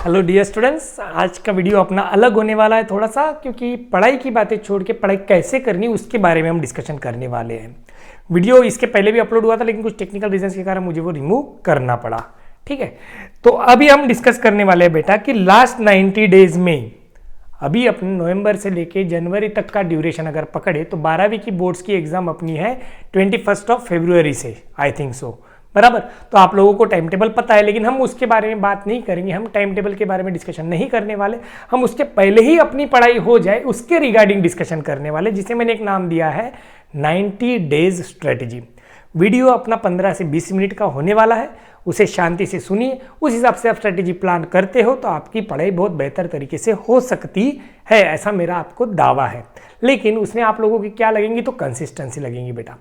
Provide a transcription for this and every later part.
Hello dear students, आज का video अपना अलग होने वाला है थोड़ा सा, क्योंकि पढ़ाई की बातें छोड़ के पढ़ाई कैसे करनी उसके बारे में हम डिस्कशन करने वाले हैं। वीडियो इसके पहले भी अपलोड हुआ था, लेकिन कुछ टेक्निकल रीजंस के कारण मुझे वो रिमूव करना पड़ा। ठीक है, तो अभी हम डिस्कस करने वाले हैं बेटा कि लास्ट 90 डेज में अभी अपने नवंबर से लेके जनवरी तक का ड्यूरेशन अगर पकड़े तो 12वीं की बोर्ड्स की एग्जाम अपनी है 21 फरवरी से, आई थिंक सो, बराबर। तो आप लोगों को टाइम टेबल पता है, लेकिन हम उसके बारे में बात नहीं करेंगे, हम टाइम टेबल के बारे में डिस्कशन नहीं करने वाले। हम उसके पहले ही अपनी पढ़ाई हो जाए उसके रिगार्डिंग डिस्कशन करने वाले, जिसे मैंने एक नाम दिया है 90 डेज स्ट्रेटजी। वीडियो अपना 15 से 20 मिनट का होने वाला है, उसे शांति से सुनिए, उस हिसाब से आप स्ट्रेटेजी प्लान करते हो तो आपकी पढ़ाई बहुत बेहतर तरीके से हो सकती है, ऐसा मेरा आपको दावा है। लेकिन उसमें आप लोगों की क्या लगेंगी, तो कंसिस्टेंसी लगेंगी बेटा।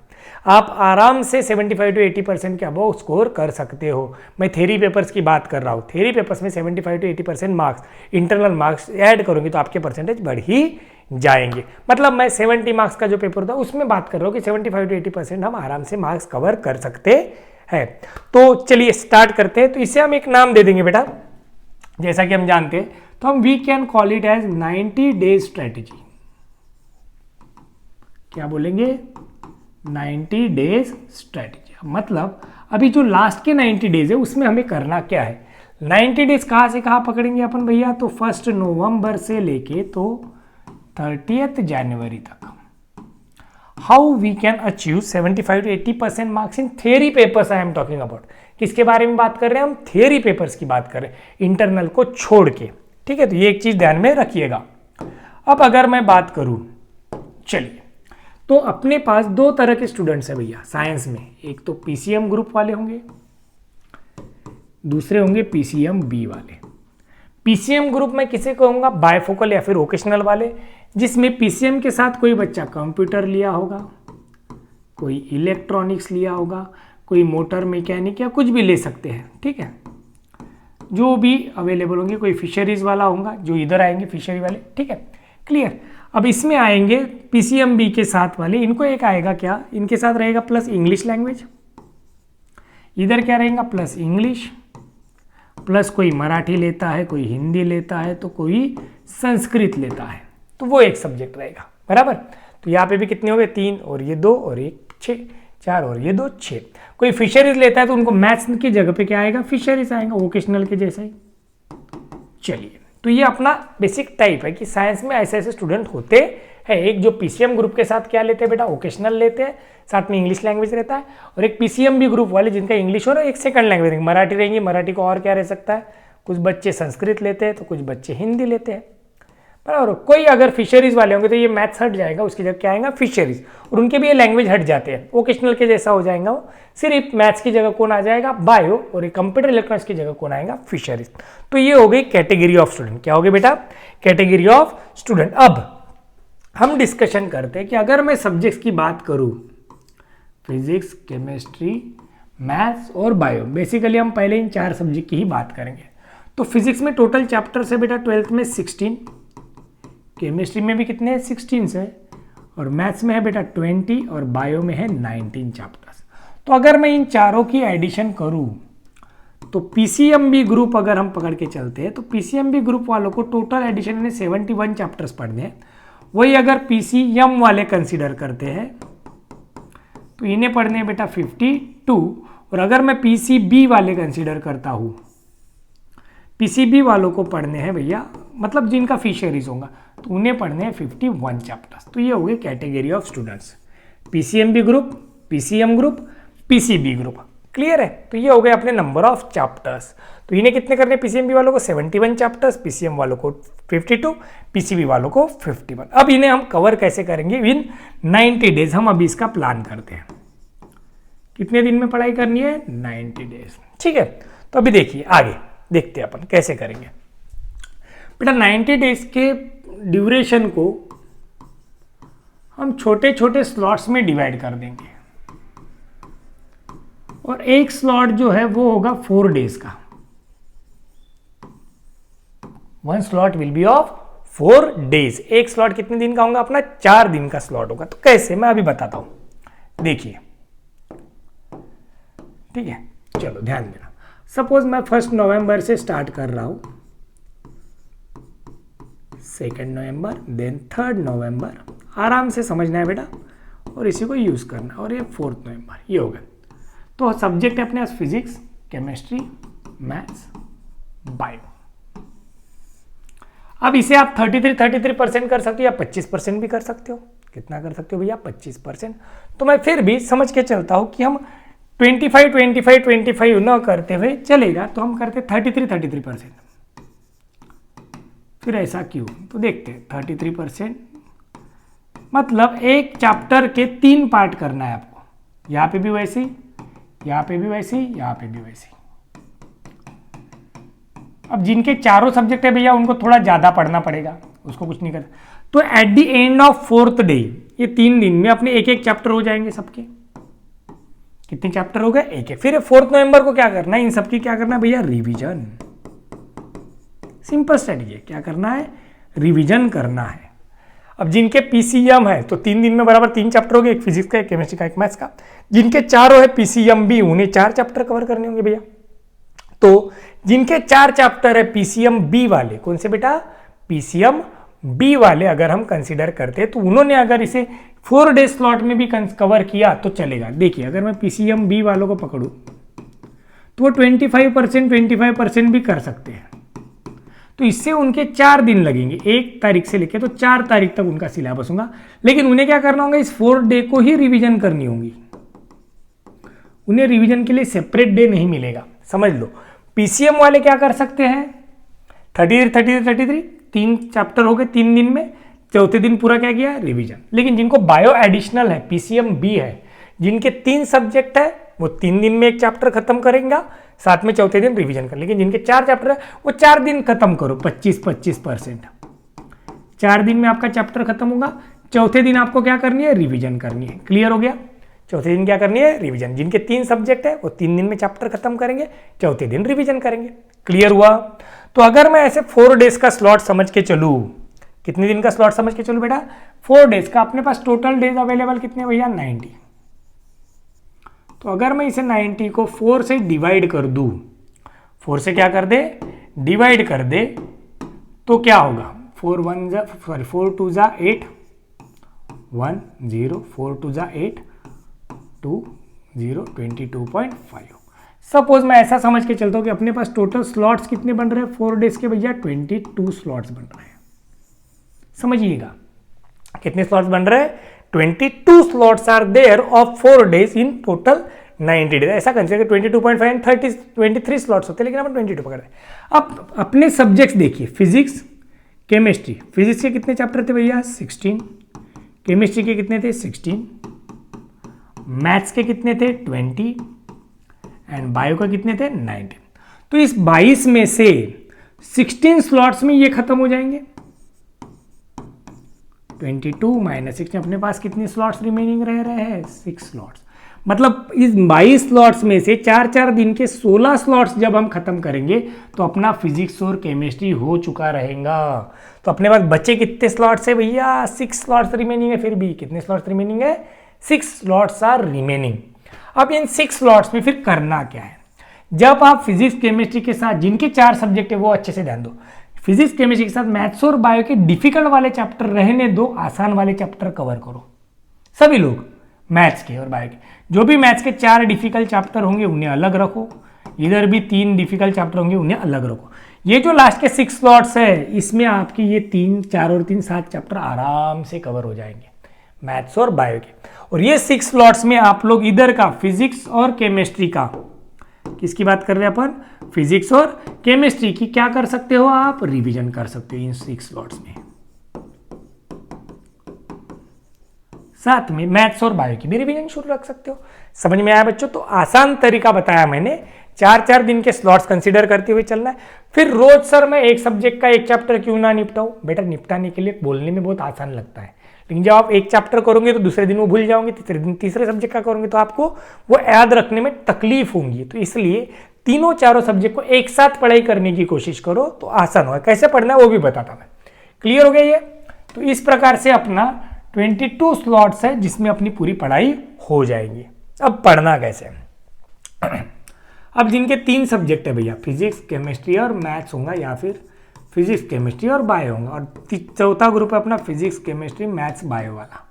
आप आराम से 75 to 80% के अबव स्कोर कर सकते हो। मैं थ्योरी पेपर्स की बात कर रहा हूँ, थ्योरी पेपर्स में 75 to 80% marks, internal marks add करोगे तो आपके परसेंटेज बढ़ ही जाएंगे। मतलब मैं 70 मार्क्स का जो पेपर था उसमें बात कर रहा हूँ कि 75 to 80% हम आराम से मार्क्स कवर कर सकते है। तो चलिए स्टार्ट करते हैं। तो इसे हम एक नाम दे देंगे बेटा, जैसा कि हम जानते हैं, तो हम we can call it as 90 days strategy. क्या बोलेंगे? 90 डेज स्ट्रेटेजी। मतलब अभी जो लास्ट के 90 डेज है उसमें हमें करना क्या है। 90 डेज कहाँ से कहाँ पकड़ेंगे अपन भैया, तो 1 नवंबर से लेके तो 30 जनवरी तक। How we can achieve 75 to 80% marks in theory papers I am talking about. किसके बारे में बात कर रहे हैं हम? थियरी पेपर्स की बात कर रहे हैं, इंटरनल को छोड़ के। ठीक है, तो ये एक चीज ध्यान में रखिएगा। अब अगर मैं बात करूं, चलिए, तो अपने पास दो तरह के स्टूडेंट्स हैं भैया साइंस में। एक तो पीसीएम ग्रुप वाले होंगे, दूसरे होंगे पीसीएम बी वाले। पीसीएम ग्रुप में किसे कहूंगा? बायफोकल या फिर वोकेशनल वाले, जिसमें पीसीएम के साथ कोई बच्चा कंप्यूटर लिया होगा, कोई इलेक्ट्रॉनिक्स लिया होगा, कोई मोटर मैकेनिक या कुछ भी ले सकते हैं। ठीक है, जो भी अवेलेबल होंगे, कोई फिशरीज वाला होगा, जो इधर आएंगे फिशरी वाले। ठीक है, क्लियर। अब इसमें आएंगे पीसीएम बी के साथ वाले, इनको एक आएगा क्या, इनके साथ रहेगा प्लस इंग्लिश लैंग्वेज, इधर क्या रहेगा प्लस इंग्लिश, प्लस कोई मराठी लेता है, कोई हिंदी लेता है, तो कोई संस्कृत लेता है, तो वो एक सब्जेक्ट रहेगा, बराबर। तो यहाँ पे भी कितने हो गए? 3 और ये 2 और एक 6, 4 और ये 2 6। कोई फिशरीज लेता है तो उनको मैथ्स की जगह पे क्या आएगा? फिशरीज आएगा, वोकेशनल के जैसा ही। चलिए, तो ये अपना बेसिक टाइप है कि साइंस में ऐसे ऐसे स्टूडेंट होते हैं। एक जो पीसीएम ग्रुप के साथ क्या लेते हैं बेटा? वोकेशनल लेते हैं, साथ में इंग्लिश लैंग्वेज रहता है, और एक पीसीएम बी ग्रुप वाले जिनका इंग्लिश और एक सेकंड लैंग्वेज रहेंगी, मराठी रहेंगी। मराठी को और क्या रह सकता है? कुछ बच्चे संस्कृत लेते हैं तो कुछ बच्चे हिंदी लेते हैं, बराबर। कोई अगर फिशरीज वाले होंगे तो ये मैथ्स हट जाएगा, उसकी जगह क्या आएगा? फिशरीज, और उनके भी ये लैंग्वेज हट जाते हैं, वोकेशनल के जैसा हो जाएगा वो। सिर्फ मैथ्स की जगह कौन आ जाएगा? बायो, और कंप्यूटर इलेक्ट्रॉनिक्स की जगह कौन आएगा? फिशरीज। तो ये हो गई कैटेगरी ऑफ स्टूडेंट। क्या हो गए बेटा? Category of student. अब हम डिस्कशन करते हैं कि अगर मैं सब्जेक्ट्स की बात करूं, फिजिक्स, केमिस्ट्री, मैथ्स और बायो, बेसिकली हम पहले इन 4 सब्जेक्ट की ही बात करेंगे। तो फिजिक्स में टोटल चैप्टर्स है बेटा 12th में 16, केमिस्ट्री में भी कितने हैं? 16 है, और मैथ्स में है बेटा 20, और बायो में है 19 चैप्टर्स। तो अगर मैं इन चारों की एडिशन करूं तो पीसीएमबी ग्रुप अगर हम पकड़ के चलते हैं तो पीसीएमबी ग्रुप वालों को टोटल एडिशन में 71 चैप्टर्स पढ़ने हैं। वही अगर पीसीएम वाले कंसीडर करते हैं तो इन्हें पढ़ने हैं बेटा 52, और अगर मैं पीसीबी वाले कंसीडर करता हूं, पीसीबी वालों को पढ़ने हैं भैया, मतलब जिनका फिशरीज होगा, तो उन्हें पढ़ने हैं 51 चैप्टर्स। तो ये हो गए category of students, PCMB group, PCM group, PCB group. Clear है? तो ये हो गए अपने नंबर ऑफ चैप्टर्स। तो इन्हें कितने करने? पीसीएमबी वालों को 71 चैप्टर्स, पीसीएम वालों को 52, पीसीबी वालों को 51। अब इन्हें हम कवर कैसे करेंगे इन 90 डेज? हम अभी इसका प्लान करते हैं। कितने दिन में पढ़ाई करनी है? 90 डेज। ठीक है, तो अभी देखिए आगे देखते हैं अपन कैसे करेंगे बेटा। 90 डेज के ड्यूरेशन को हम छोटे छोटे स्लॉट्स में डिवाइड कर देंगे, और एक स्लॉट जो है वो होगा 4 डेज का। 1 slot will be of 4 days. एक स्लॉट कितने दिन का होगा? अपना 4 दिन का स्लॉट होगा। तो कैसे, मैं अभी बताता हूं, देखिए। ठीक है, चलो ध्यान देना। सपोज मैं 1 नवंबर से स्टार्ट कर रहा हूं, 2 नवंबर, देन 3 नवंबर, आराम से समझना है बेटा और इसी को यूज़ करना, और ये 4 नवंबर, ये हो गया। तो सब्जेक्ट है अपने पास फिजिक्स, केमिस्ट्री, मैथ्स, बायो। अब इसे आप 33% कर सकते हो या 25% भी कर सकते हो। कितना कर सकते हो भैया? 25%। तो मैं फिर भी समझ के चलता हूं कि हम 25 न करते हुए चलेगा, तो हम करते 33%। फिर ऐसा क्यों? तो देखते हैं 33%, मतलब एक चैप्टर के 3 पार्ट करना है आपको। यहाँ पे भी वैसे ही, यहाँ पे भी वैसे ही, यहाँ पे भी वैसे ही। अब जिनके चारों सब्जेक्ट है भैया उनको थोड़ा ज़्यादा पढ़ना पड़ेगा, उसको कुछ नहीं करना। तो at the end of 4th day, ये 3 दिन में अपने एक एक चैप्टर हो जाएंगे सबके। कितने चैप्टर हो गए? एक एक। फिर 4 नवंबर को क्या करना है? इन सबकी क्या करना है भैया? रिवीजन। सिंपल स्ट्रेटजी है। क्या करना है? रिवीजन करना है। अब जिनके पीसीएम है तो 3 दिन में बराबर 3 चैप्टर हो गए, एक फिजिक्स का, एक केमिस्ट्री का, एक मैथ्स का। जिनके चारों है पीसीएम बी, उन्हें 4 चैप्टर कवर करने होंगे भैया। तो जिनके 4 चैप्टर है पीसीएम बी वाले, कौन से बेटा? पीसीएम बी वाले अगर हम कंसीडर करते हैं तो उन्होंने अगर इसे 4 डे स्लॉट में भी कवर किया तो चलेगा। देखिए अगर मैं पीसीएम बी वालों को पकड़ूं तो वो 25% भी कर सकते हैं। तो इससे उनके 4 दिन लगेंगे, 1 तारीख से लेकर तो 4 तारीख तक उनका सिलेबस होगा। लेकिन उन्हें क्या करना होगा? इस 4 डे को ही रिवीजन करनी होगी। उन्हें रिवीजन के लिए सेपरेट डे नहीं मिलेगा, समझ लो। पीसीएम वाले क्या कर सकते हैं? 33 3 चैप्टर हो गए 3 दिन में, चौथे दिन पूरा क्या किया? रिवीजन। लेकिन जिनको बायो एडिशनल है, पीसीएम बी है, जिनके 3 सब्जेक्ट है, वो 3 दिन में एक चैप्टर खत्म करेंगे, साथ में चौथे दिन रिवीजन कर। लेकिन जिनके 4 चैप्टर है वो 4 दिन खत्म करो, 25%। 4 दिन में आपका चैप्टर खत्म होगा, चौथे दिन आपको क्या करनी है? रिवीजन करनी है। क्लियर हो गया? चौथे दिन क्या करनी है? रिवीजन। जिनके 3 सब्जेक्ट है वो 3 दिन में चैप्टर खत्म करेंगे, चौथे दिन रिवीजन करेंगे। क्लियर हुआ? तो अगर मैं ऐसे 4 डेज का स्लॉट समझ के चलूँ, कितने दिन का स्लॉट समझ के चलूँ बेटा? 4 डेज का। अपने पास टोटल डेज अवेलेबल कितने भैया? 90। तो अगर मैं इसे 90 को 4 से डिवाइड कर दूं, 4 से क्या कर दे? डिवाइड कर दे, तो क्या होगा? 4 2 जा 8, 1 0, 4 2 जा 8, 2 0, 22.5। सपोज मैं ऐसा समझ के चलता हूं कि अपने पास टोटल स्लॉट्स कितने बन रहे हैं 4 डेज के भैया? 22 स्लॉट्स बन रहे हैं। समझिएगा कितने स्लॉट्स बन रहे हैं? 22 slots are there of 4 days in total 90 days. ऐसा कंसिडर 22.5 एंड 23 स्लॉट्स होते हैं, लेकिन अपन 22 पकड़ रहे हैं। अब अपने सब्जेक्ट्स देखिए, फिजिक्स, केमिस्ट्री। फिजिक्स के कितने चैप्टर थे भैया? 16। केमिस्ट्री के कितने थे? 16। मैथ्स के कितने थे? 20। एंड बायो का कितने थे? 19। तो इस 22 में से 16 स्लॉट्स में ये खत्म हो जाएंगे। 22 माइनस 16, अपने पास कितने स्लॉट्स रिमेनिंग रह रहे हैं? 6 स्लॉट्स। मतलब इस 22 स्लॉट्स में से 4-4 दिन के 16 स्लॉट्स जब हम खत्म करेंगे तो अपना फिजिक्स और केमिस्ट्री हो चुका रहेगा। तो अपने पास बचे कितने स्लॉट्स है भैया? 6 स्लॉट्स रिमेनिंग है। फिर भी कितने स्लॉट्स रिमेनिंग है? 6 स्लॉट्स आर रिमेनिंग। अब इन 6 स्लॉट्स में फिर करना क्या है? जब आप फिजिक्स केमिस्ट्री के साथ, जिनके 4 सब्जेक्ट है वो अच्छे से ध्यान दो, फिजिक्स केमिस्ट्री के साथ मैथ्स और बायो के डिफिकल्ट वाले चैप्टर रहने दो, आसान वाले चैप्टर कवर करो। सभी लोग मैथ्स के और बायो के, जो भी मैथ्स के 4 डिफिकल्ट चैप्टर होंगे उन्हें अलग रखो, इधर भी 3 डिफिकल्ट चैप्टर होंगे उन्हें अलग रखो। ये जो लास्ट के 6 स्लॉट्स है इसमें आपकी ये 3, 4 और 3 7 चैप्टर आराम से कवर हो जाएंगे, मैथ्स और बायो के। और ये 6 स्लॉट्स में आप लोग इधर का फिजिक्स और केमिस्ट्री का, किसकी बात कर रहे हैं अपन? फिजिक्स और केमिस्ट्री की क्या कर सकते हो आप? रिवीजन कर सकते हो इन 6 स्लॉट्स में। साथ में मैथ्स और बायो की भी रिवीजन शुरू रख सकते हो। समझ में आया बच्चों? तो आसान तरीका बताया मैंने, 4-4 दिन के स्लॉट्स कंसीडर करते हुए चलना है। फिर रोज सर मैं एक सब्जेक्ट का एक चैप्टर क्यों ना निपटाऊं? बेटा निपटाने के लिए बोलने में बहुत आसान लगता है, लेकिन जब आप एक चैप्टर करोगे तो दूसरे दिन वो भूल जाओगे, तीसरे दिन तीसरे सब्जेक्ट का करोगे तो आपको वो याद रखने में तकलीफ होंगी। तो इसलिए तीनों चारों सब्जेक्ट को एक साथ पढ़ाई करने की कोशिश करो तो आसान होगा। कैसे पढ़ना है वो भी बताता मैं। क्लियर हो गया ये? तो इस प्रकार से अपना 22 स्लॉट्स है जिसमें अपनी पूरी पढ़ाई हो जाएगी। अब पढ़ना कैसे? अब जिनके 3 सब्जेक्ट है भैया, फिजिक्स केमिस्ट्री और मैथ्स होगा, या फिर फिजिक्स केमिस्ट्री और बायो होगा, और चौथा ग्रुप है अपना फिजिक्स केमिस्ट्री मैथ्स बायो वाला,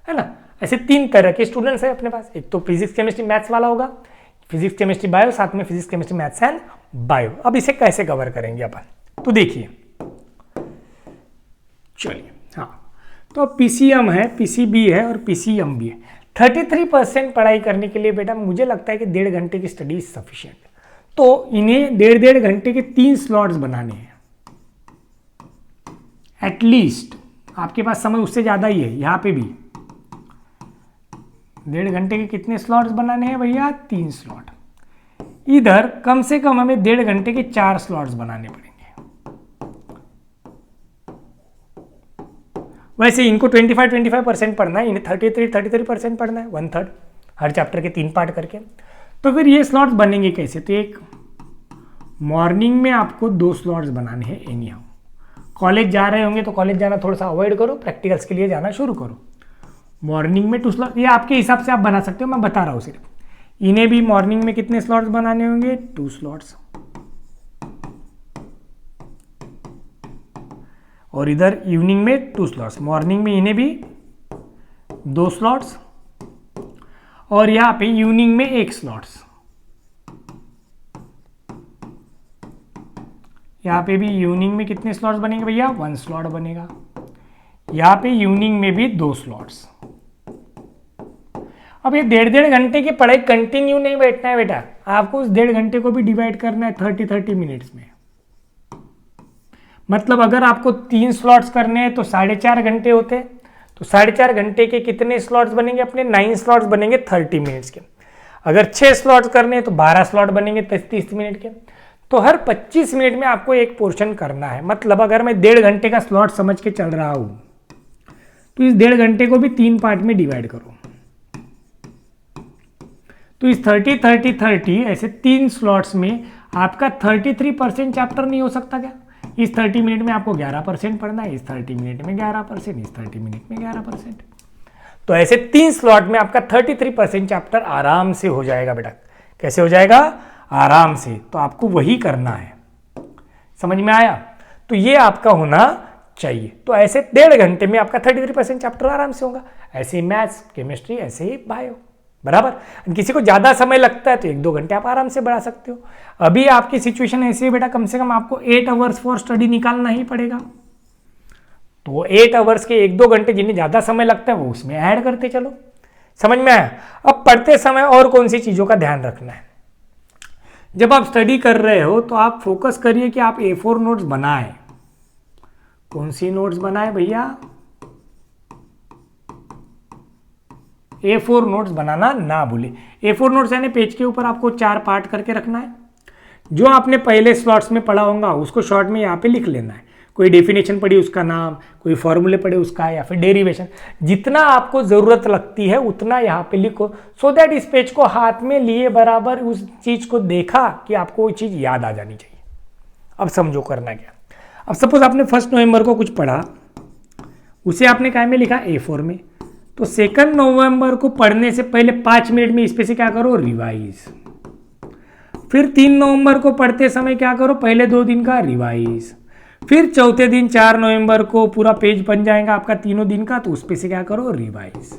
है ना। ऐसे 3 तरह के स्टूडेंट्स हैं अपने पास, एक तो फिजिक्स केमिस्ट्री मैथ्स वाला होगा, फिजिक्स केमिस्ट्री बायो, साथ में physics chemistry maths and bio. अब इसे कैसे कवर करेंगे अपन, तो देखिए, चलिए, हाँ, तो पीसीएम है, पीसीबी है और पीसीएम भी है। 33% पढ़ाई करने के लिए बेटा मुझे लगता है कि 1.5 घंटे की स्टडी इज सफिशिएंट। तो इन्हें 1.5 घंटे के 3 स्लॉट्स बनाने हैं एटलीस्ट। आपके पास समय उससे ज़्यादा ही है, यहाँ पे भी 1.5 घंटे के कितने स्लॉट्स बनाने हैं भैया, 3 स्लॉट। इधर कम से कम हमें 1.5 घंटे के 4 स्लॉट्स बनाने पड़ेंगे। वैसे इनको 25% पढ़ना है, इन्हें 33% पढ़ना है, 1/3 हर चैप्टर के 3 पार्ट करके। तो फिर ये स्लॉट्स बनेंगे कैसे, तो एक मॉर्निंग में आपको 2 स्लॉट्स बनाने हैं एनी हाउ। कॉलेज जा रहे होंगे तो कॉलेज जाना थोड़ा सा अवॉइड करो, प्रैक्टिकल्स के लिए जाना शुरू करो। मॉर्निंग में 2 स्लॉट, ये आपके हिसाब से आप बना सकते हो, मैं बता रहा हूँ सिर्फ। इन्हें भी मॉर्निंग में कितने स्लॉट्स बनाने होंगे, 2 स्लॉट्स। और इधर इवनिंग में 2 स्लॉट्स, मॉर्निंग में इन्हें भी 2 स्लॉट्स, और यहाँ पे इवनिंग में 1 स्लॉट्स। यहाँ पे भी इवनिंग में कितने स्लॉट्स बनेंगे भैया, 1 स्लॉट बनेगा। यहाँ पे इवनिंग में भी 2 स्लॉट्स। अब ये 1.5 घंटे की पढ़ाई कंटिन्यू नहीं बैठना है बेटा, आपको उस 1.5 घंटे को भी डिवाइड करना है 30 मिनट्स में। मतलब अगर आपको 3 स्लॉट्स करने हैं तो 4.5 घंटे होते हैं, तो 4.5 घंटे के कितने स्लॉट्स बनेंगे अपने, 9 स्लॉट्स बनेंगे 30 मिनट्स के। अगर 6 स्लॉट्स करने हैं तो 12 स्लॉट बनेंगे 30 मिनट के। तो हर 25 मिनट में आपको एक पोर्शन करना है। मतलब अगर मैं 1.5 घंटे का स्लॉट समझ के चल रहा हूं तो इस 1.5 घंटे को भी 3 पार्ट में डिवाइड करो। तो इस 30 ऐसे 3 स्लॉट्स में आपका 33% चैप्टर नहीं हो सकता क्या? इस 30 मिनट में आपको 11% पढ़ना है, इस 30 मिनट में 11%, इस 30 मिनट में 11%। तो ऐसे 3 स्लॉट में आपका 33% चैप्टर आराम से हो जाएगा बेटा। कैसे हो जाएगा? आराम से। तो आपको वही करना है। समझ में आया? तो ये आपका होना चाहिए। तो ऐसे 1.5 घंटे में आपका 33% चैप्टर आराम से होगा। ऐसे ही मैथ्स, केमिस्ट्री, ऐसे ही बायो, बराबर। किसी को ज्यादा समय लगता है तो 1-2 घंटे आप आराम से बढ़ा सकते हो। अभी आपकी सिचुएशन ऐसी है बेटा, कम से कम आपको 8 आवर्स फॉर स्टडी निकालना ही पड़ेगा। तो 8 आवर्स के 1-2 घंटे जिन्हें ज्यादा समय लगता है वो उसमें ऐड करते चलो। समझ में आया? अब पढ़ते समय और कौन सी चीजों का ध्यान रखना है? जब आप स्टडी कर रहे हो तो आप फोकस करिए कि आप A4 नोट्स बनाएं। कौन सी नोट्स बनाएं भैया? A4 नोट्स बनाना ना भूले। A4 नोट्स यानी पेज के ऊपर आपको 4 पार्ट करके रखना है। जो आपने पहले स्लॉट्स में पढ़ा होगा उसको शॉर्ट में यहाँ पे लिख लेना है। कोई डेफिनेशन पढ़ी उसका नाम, कोई फॉर्मूले पढ़े उसका, या फिर डेरिवेशन, जितना आपको जरूरत लगती है उतना यहाँ पे लिखो, सो दैट इस पेज को हाथ में लिए बराबर उस चीज को देखा कि आपको वो चीज याद आ जानी चाहिए। अब समझो करना क्या। अब सपोज आपने 1 नवंबर को कुछ पढ़ा, उसे आपने क्या में लिखा? A4 में। तो 2 नवंबर को पढ़ने से पहले 5 मिनट में इस पे से क्या करो? रिवाइज। फिर 3 नवंबर को पढ़ते समय क्या करो? पहले 2 दिन का रिवाइज। फिर चौथे दिन 4 नवंबर को पूरा पेज बन जाएगा आपका तीनों दिन का, तो उस पे से क्या करो? रिवाइज।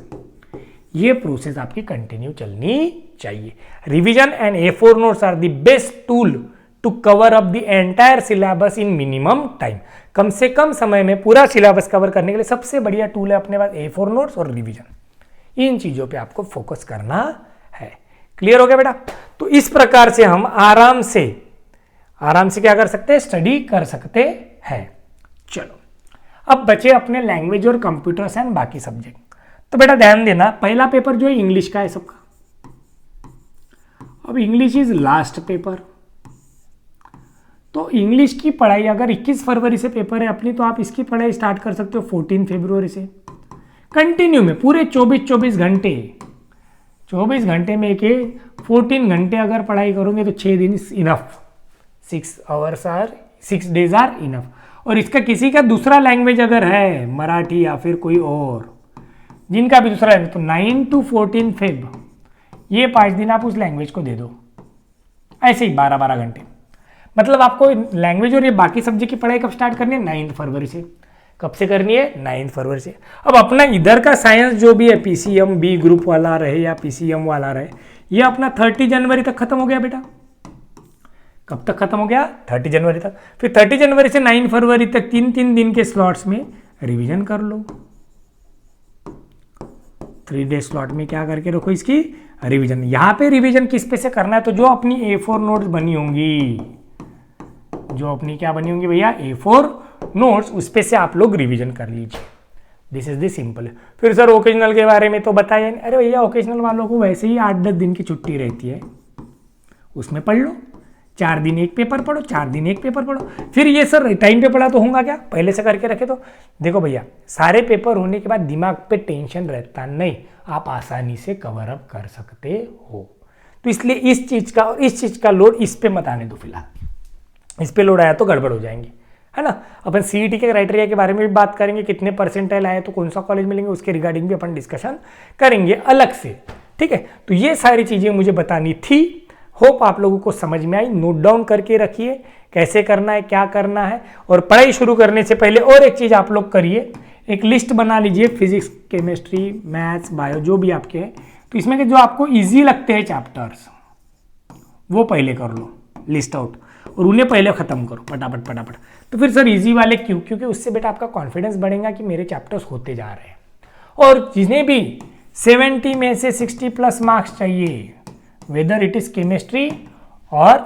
ये प्रोसेस आपकी कंटिन्यू चलनी चाहिए। Revision and A4 notes are the best tool to cover up the entire syllabus in minimum time. कम से कम समय में पूरा सिलेबस कवर करने के लिए सबसे बढ़िया टूल है अपने पास A4 नोट्स और रिवीजन। इन चीजों पे आपको फोकस करना है। क्लियर हो गया बेटा? तो इस प्रकार से हम आराम से क्या कर सकते हैं? स्टडी कर सकते हैं। चलो अब बचे अपने लैंग्वेज और कंप्यूटर्स एंड बाकी सब्जेक्ट। तो बेटा ध्यान देना, पहला पेपर जो है इंग्लिश का है सबका। अब इंग्लिश इज लास्ट पेपर। तो इंग्लिश की पढ़ाई अगर 21 फरवरी से पेपर है अपनी, तो आप इसकी पढ़ाई स्टार्ट कर सकते हो 14 फरवरी से। कंटिन्यू में पूरे 24 घंटे, 24 घंटे में के 14 घंटे अगर पढ़ाई करोगे तो 6 दिन इनफ, 6 डेज आर इनफ। और इसका किसी का दूसरा लैंग्वेज अगर है, मराठी या फिर कोई और जिनका भी दूसरा लैंग्वेज, तो 9 to 14 फेब ये 5 दिन आप उस लैंग्वेज को दे दो। ऐसे ही 12-12 घंटे। मतलब आपको लैंग्वेज और ये बाकी सब्जेक्ट की पढ़ाई कब स्टार्ट करनी है? 9 फरवरी से। कब से करनी है? 9 फरवरी से। अब अपना इधर का साइंस जो भी है, पीसीएम बी ग्रुप वाला रहे या पीसीएम वाला रहे, ये अपना 30 जनवरी तक खत्म हो गया बेटा। कब तक खत्म हो गया? 30 जनवरी तक। फिर 30 जनवरी से 9 फरवरी तक 3-3 दिन के स्लॉट्स में रिवीजन कर लो। 3 डे स्लॉट में क्या करके रखो? इसकी रिवीजन। यहां पे रिवीजन किस पे से करना है? तो जो अपनी A4 नोट्स बनी होंगी, जो अपनी क्या बनी होंगी भैया? A4 नोट्स, उस पे से आप लोग रिवीजन कर लीजिए। This is the simple. फिर सर ओकेजनल के बारे में तो बताया नहीं। अरे भैया ओकेजनल वालों को वैसे ही 8-10 दिन की छुट्टी रहती है, उसमें पढ़ लो। 4 दिन एक पेपर पढ़ो, 4 दिन एक पेपर पढ़ो। फिर ये सर टाइम पे पढ़ा तो होगा क्या? पहले से करके रखे तो। देखो भैया, सारे पेपर होने के बाद दिमाग पे टेंशन रहता नहीं, आप आसानी से कवर अप कर सकते हो। तो इसलिए इस चीज का और इस चीज का लोड इस पे मत आने दो फिलहाल। इस पे लोड आया तो गड़बड़ हो जाएंगे, है ना। अपन सीईटी के क्राइटेरिया के बारे में भी बात करेंगे, कितने परसेंटाइल आए तो कौन सा कॉलेज मिलेंगे, उसके रिगार्डिंग भी अपन डिस्कशन करेंगे अलग से, ठीक है। तो ये सारी चीजें मुझे बतानी थी। होप आप लोगों को समझ में आई। नोट डाउन करके रखिए कैसे करना है, क्या करना है। और पढ़ाई शुरू करने से पहले और एक चीज आप लोग करिए, एक लिस्ट बना लीजिए, फिजिक्स, केमिस्ट्री, मैथ्स, बायो जो भी आपके हैं। तो इसमें के जो आपको इजी लगते हैं चैप्टर्स, वो पहले कर लो लिस्ट आउट, और उन्हें पहले खत्म करो फटाफट फटाफट। तो फिर सर इजी वाले क्यों? क्योंकि उससे बेटा आपका कॉन्फिडेंस बढ़ेगा कि मेरे चैप्टर्स होते जा रहे हैं। और जिन्हें भी 70 में से 60+ मार्क्स चाहिए, वेदर इट इज केमिस्ट्री और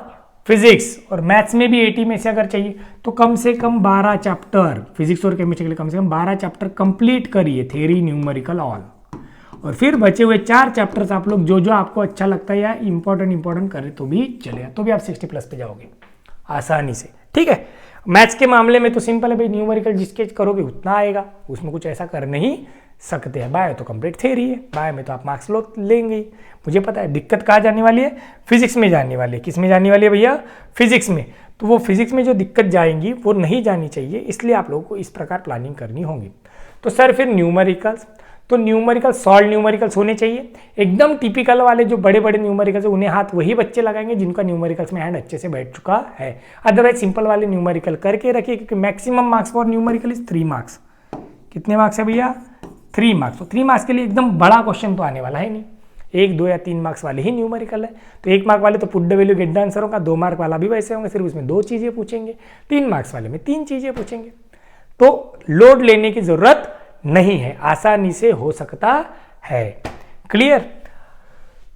फिजिक्स, और मैथ्स में भी 80 में से अगर चाहिए, तो कम से कम 12 चैप्टर फिजिक्स और केमिस्ट्री के लिए कम से कम 12 चैप्टर कंप्लीट करिए, थ्योरी, न्यूमेरिकल, ऑल। और फिर बचे हुए 4 चैप्टर्स आप लोग जो जो आपको अच्छा लगता है या इंपॉर्टेंट करे तो भी चलेगा, तो भी आप 60+ पे जाओगे आसानी से, ठीक है। मैथ्स के मामले में तो सिंपल है भाई, न्यूमेरिकल जिसके करोगे उतना आएगा, उसमें कुछ ऐसा कर नहीं सकते हैं। बायो तो कंप्लीट थ्योरी है, बायो में तो आप मार्क्स लो लेंगे। मुझे पता है दिक्कत कहाँ जाने वाली है, फिजिक्स में जाने वाली है। किस में जाने वाली है भैया? फिजिक्स में। तो वो फिजिक्स में जो दिक्कत जाएंगी वो नहीं जानी चाहिए, इसलिए आप लोगों को इस प्रकार प्लानिंग करनी होगी। तो सर फिर न्यूमेरिकल्स, तो न्यूमेरिकल सॉल्व न्यूमेरिकल्स होने चाहिए एकदम टिपिकल वाले, जो बड़े बड़े न्यूमेरिकल्स, उन्हें हाथ वही बच्चे लगाएंगे जिनका न्यूमेरिकल्स में हैंड अच्छे से बैठ चुका है। अदरवाइज सिंपल वाले न्यूमेरिकल करके रखिए, क्योंकि maximum marks for numerical is 3 marks. कितने मार्क्स है भैया? 3 मार्क्स। तो 3 मार्क्स के लिए एकदम बड़ा क्वेश्चन तो आने वाला है नहीं, 1, 2 या 3 मार्क्स वाले ही न्यूमेरिकल है। तो 1 मार्क वाले तो put the value get the answer होगा, 2 मार्क वाला भी वैसे होंगे, सिर्फ उसमें 2 चीजें पूछेंगे, 3 मार्क्स वाले में 3 चीजें पूछेंगे। तो लोड लेने की जरूरत नहीं है, आसानी से हो सकता है। क्लियर?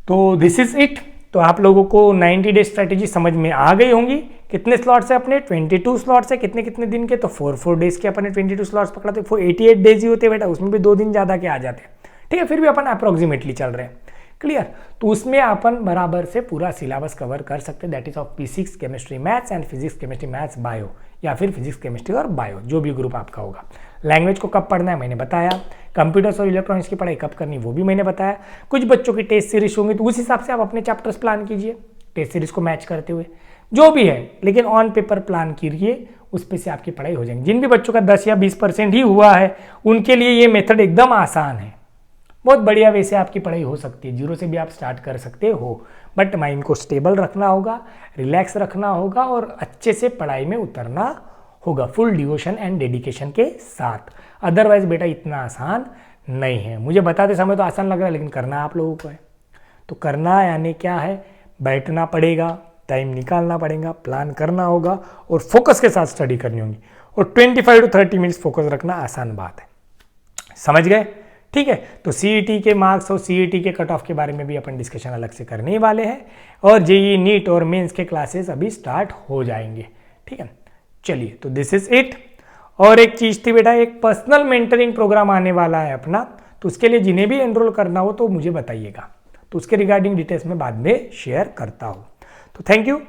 तो दिस इज इट। तो आप लोगों को 90 डे स्ट्रेटेजी समझ में आ गई होंगी। कितने स्लॉट्स है अपने? 22 स्लॉट्स है। कितने कितने दिन के? तो 4 डेज के अपने 22 स्लॉट्स पकड़ा, तो 88 डेज ही होते हैं बेटा, उसमें भी 2 दिन ज़्यादा के आ जाते हैं, ठीक है। फिर भी अपन अप्रोक्सीमेटली चल रहे हैं। क्लियर? तो उसमें अपन बराबर से पूरा सिलेबस कवर कर सकते हैं, that is of physics, chemistry, maths and physics, chemistry, maths, bio, या फिर फिजिक्स, केमिस्ट्री और बायो, जो भी ग्रुप आपका होगा। लैंग्वेज को कब पढ़ना है मैंने बताया, कंप्यूटर्स और इलेक्ट्रॉनिक्स की पढ़ाई कब करनी वो भी मैंने बताया। कुछ बच्चों की टेस्ट सीरीज होंगी, तो उस हिसाब से आप अपने चैप्टर्स प्लान कीजिए, टेस्ट सीरीज को मैच करते हुए, जो भी है, लेकिन ऑन पेपर प्लान कीजिए, उस पे से आपकी पढ़ाई हो जाएगी। जिन भी बच्चों का 10 या 20% ही हुआ है, उनके लिए ये मेथड एकदम आसान है, बहुत बढ़िया वे से आपकी पढ़ाई हो सकती है, 0 से भी आप स्टार्ट कर सकते हो। बट माइंड को स्टेबल रखना होगा, रिलैक्स रखना होगा, और अच्छे से पढ़ाई में उतरना होगा, फुल डिवोशन एंड डेडिकेशन के साथ। अदरवाइज बेटा इतना आसान नहीं है। मुझे बताते समय तो आसान लग रहा है, लेकिन करना आप लोगों को है। तो करना यानी क्या है? बैठना पड़ेगा, टाइम निकालना पड़ेगा, प्लान करना होगा, और फोकस के साथ स्टडी करनी होगी। और 25 to 30 मिनट्स फोकस रखना आसान बात है। समझ गए? ठीक है। तो सीईटी के मार्क्स और सीईटी के कट ऑफ के बारे में भी अपन डिस्कशन अलग से करने वाले हैं, और जेईई, नीट और मेंस के क्लासेस अभी स्टार्ट हो जाएंगे, ठीक है। चलिए, तो दिस इज इट। और एक चीज थी बेटा, एक पर्सनल मेंटरिंग प्रोग्राम आने वाला है अपना, तो उसके लिए जिन्हें भी एनरोल करना हो तो मुझे बताइएगा, तो उसके रिगार्डिंग डिटेल्स में बाद में शेयर करता हूँ। तो थैंक यू।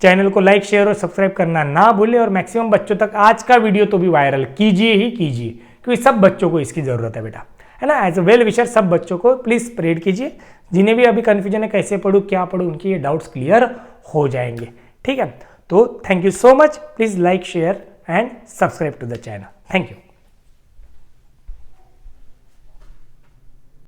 चैनल को लाइक, शेयर और सब्सक्राइब करना ना भूलें, और मैक्सिमम बच्चों तक आज का वीडियो तो भी वायरल कीजिए ही कीजिए, क्योंकि सब बच्चों को इसकी जरूरत है बेटा, है ना। एज अ वेल विशर सब बच्चों को प्लीज स्प्रेड कीजिए। जिन्हें भी अभी कंफ्यूजन है कैसे पढ़ूँ, क्या पढ़ूँ, उनकी ये डाउट्स क्लियर हो जाएंगे, ठीक है। तो thank you so much. Please like, share and subscribe to the channel. Thank you.